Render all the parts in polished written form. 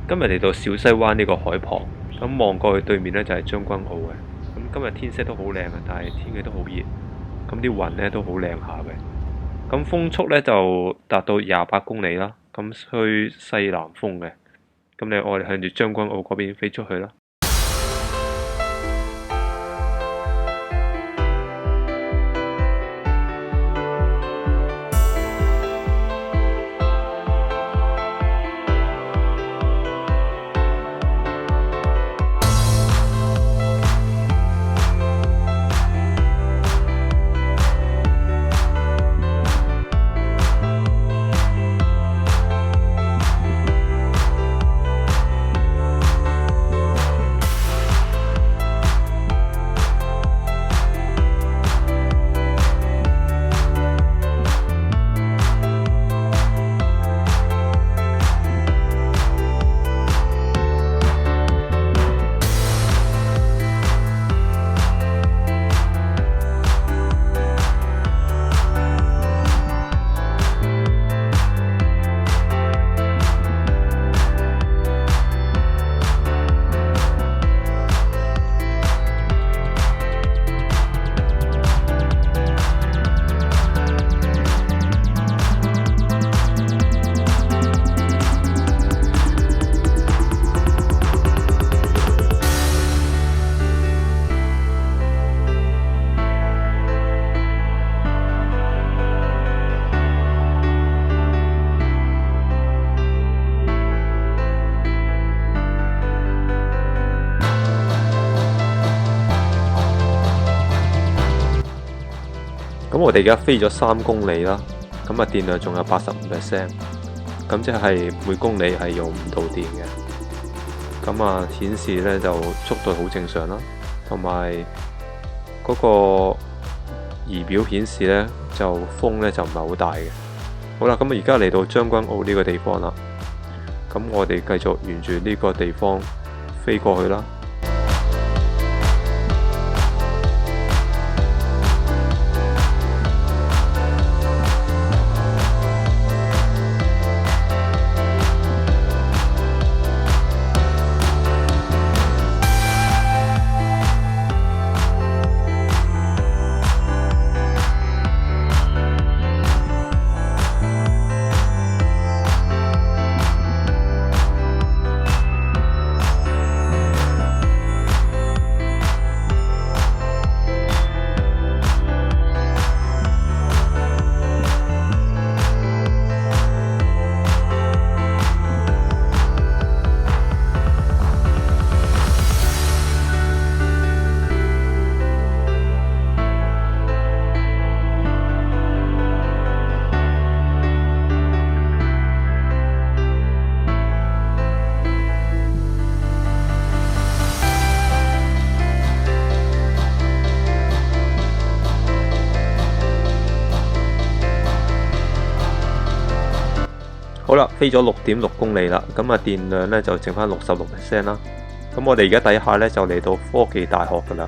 今日嚟到小西灣呢個海旁，咁望過去對面呢就係將軍澳嘅。咁今日天色都好靚啊，但係天氣都好熱，咁啲雲呢都好靚下嘅。咁風速呢就達到28公里啦，咁吹西南風嘅。咁我哋向住將軍澳嗰邊飛出去啦。咁我哋而家飛咗3公里啦，咁電量仲有85%，咁即係每公里係用5度電嘅。咁顯示呢就速度好正常啦，同埋嗰個儀表顯示呢就風呢就唔係好大嘅。好啦，咁而家嚟到將軍澳呢個地方啦，咁我哋繼續沿住呢個地方飛過去啦。好啦，飛咗6.6公里啦，咁電量呢就剩翻66% 啦。咁我哋而家底下呢就嚟到科技大學噶啦。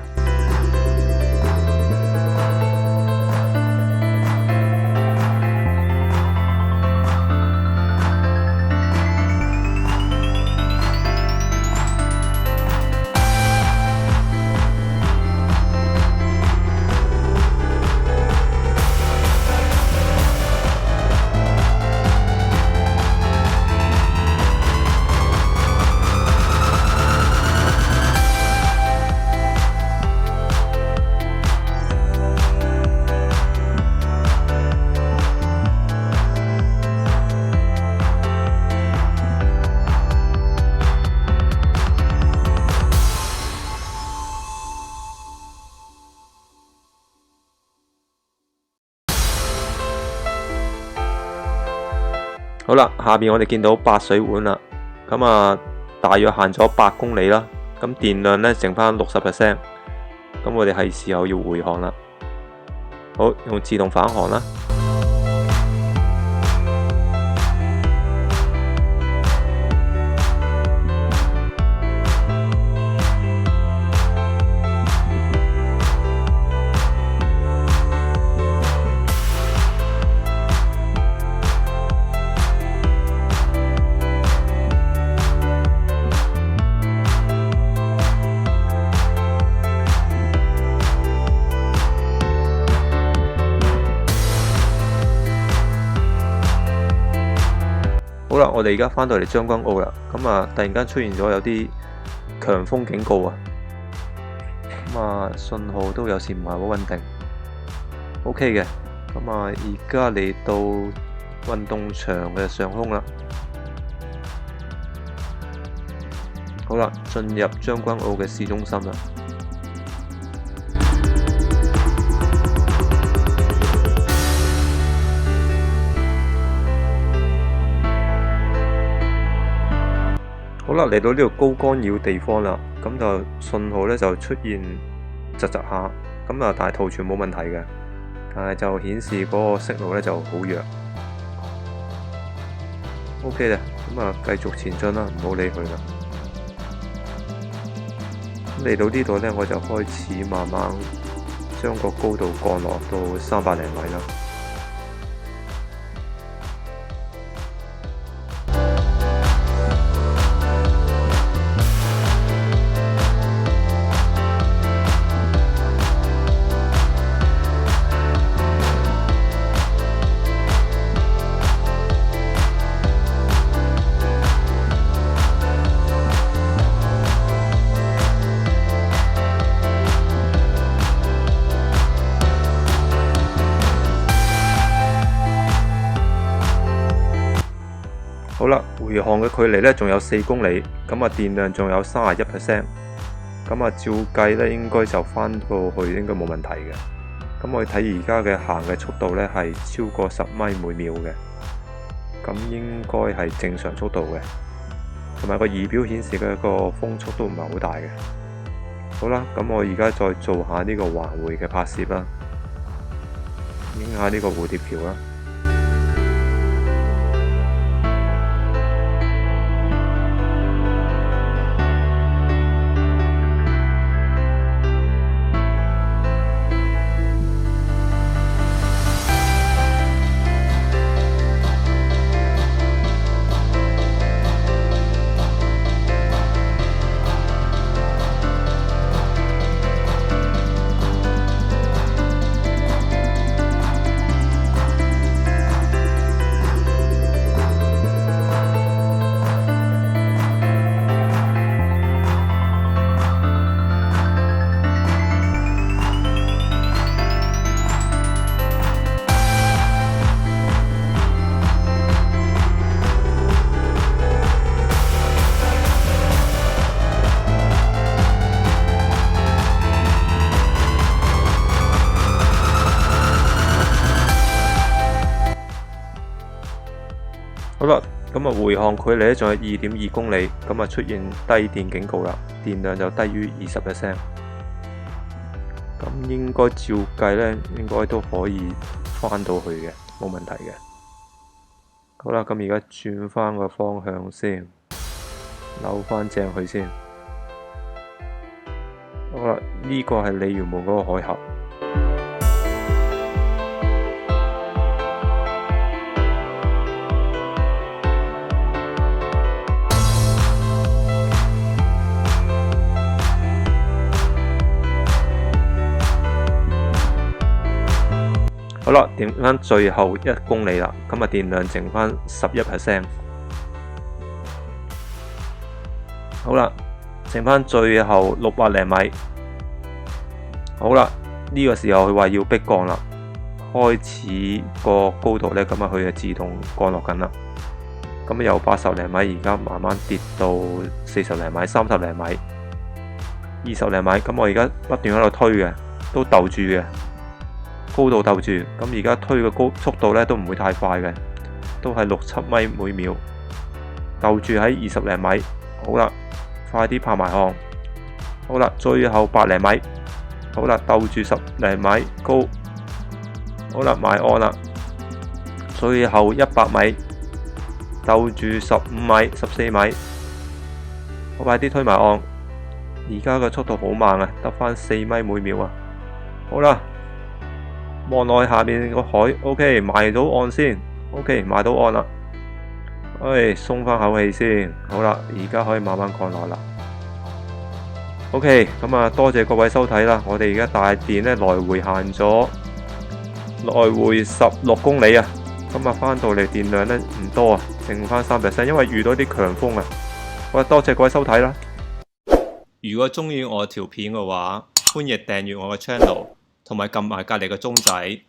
好啦，下邊我哋見到8水灣啦，咁大約行咗8公里啦，咁電量呢剩翻60%，咁我哋係時候要回航啦。好，用自動返航啦。好啦，我哋而家翻到嚟將軍澳啦，咁啊突然間出現咗有啲強風警告啊，咁啊信號都有時唔係好穩定。OK 嘅，咁啊而家嚟到運動場嘅上空啦。好啦，進入將軍澳嘅市中心啦。好啦，嚟到呢度高干擾地方啦，咁就信號咧就出現窒窒下，咁啊但係圖傳冇問題嘅，但係就顯示嗰個信號咧就好弱。OK 啦，咁啊繼續前進啦，唔好理佢啦。嚟到呢度咧，我就開始慢慢將個高度降落到300厘米啦。好啦，回航嘅距離咧仲有4公里，咁啊電量仲有31%，咁啊照計咧應該就翻到去應該冇問題嘅。咁我睇而家嘅行嘅速度咧係超過10米每秒嘅，咁應該係正常速度嘅，同埋個儀表顯示嘅個風速都唔係好大嘅。好啦，咁我而家再做下呢個環迴嘅拍攝啦，影下呢個蝴蝶橋啦。好啦，咁啊回航距離咧仲有2.2公里，咁啊出現低電警告啦，電量就低於20%。咁應該照計咧，應該都可以翻到去嘅，冇問題嘅。好啦，咁而家轉翻個方向先，扭翻正佢先。好啦，呢個係鯉魚門嗰個海峽。好啦，剩翻最後1公里啦，咁啊電量剩翻11%。好啦，剩翻最後600厘米。好啦，呢個時候佢話要逼降啦，開始個高度呢，咁啊佢就自動降落緊啦。咁由80厘米而家慢慢跌到40厘米、30厘米、20厘米。咁我而家不斷喺度推嘅，都逗住嘅。高度逗住，咁而家推嘅速度咧都唔會太快嘅，都係6-7米每秒，逗住喺20厘米。好啦，快啲拍埋岸。好啦，最後8厘米。好啦，逗住10厘米高。好啦，埋岸啦。最後100米，逗住15米、14米。我快啲推埋岸。而家嘅速度好慢啊，得返4米每秒啊。好啦。望落去下面個海 ，OK， 埋到岸先 ，OK， 埋到岸啦。鬆翻口氣先，好啦，而家可以慢慢降落啦。OK， 咁啊，多謝各位收睇啦。我哋而家大電咧來回行咗來回16公里啊，咁啊翻到嚟電量咧唔多啊，剩翻3%，因為遇到啲強風啊。好啦，多謝各位收睇啦。如果中意我條片嘅話，歡迎訂閱我嘅 channel，同埋撳埋隔離嘅鐘仔。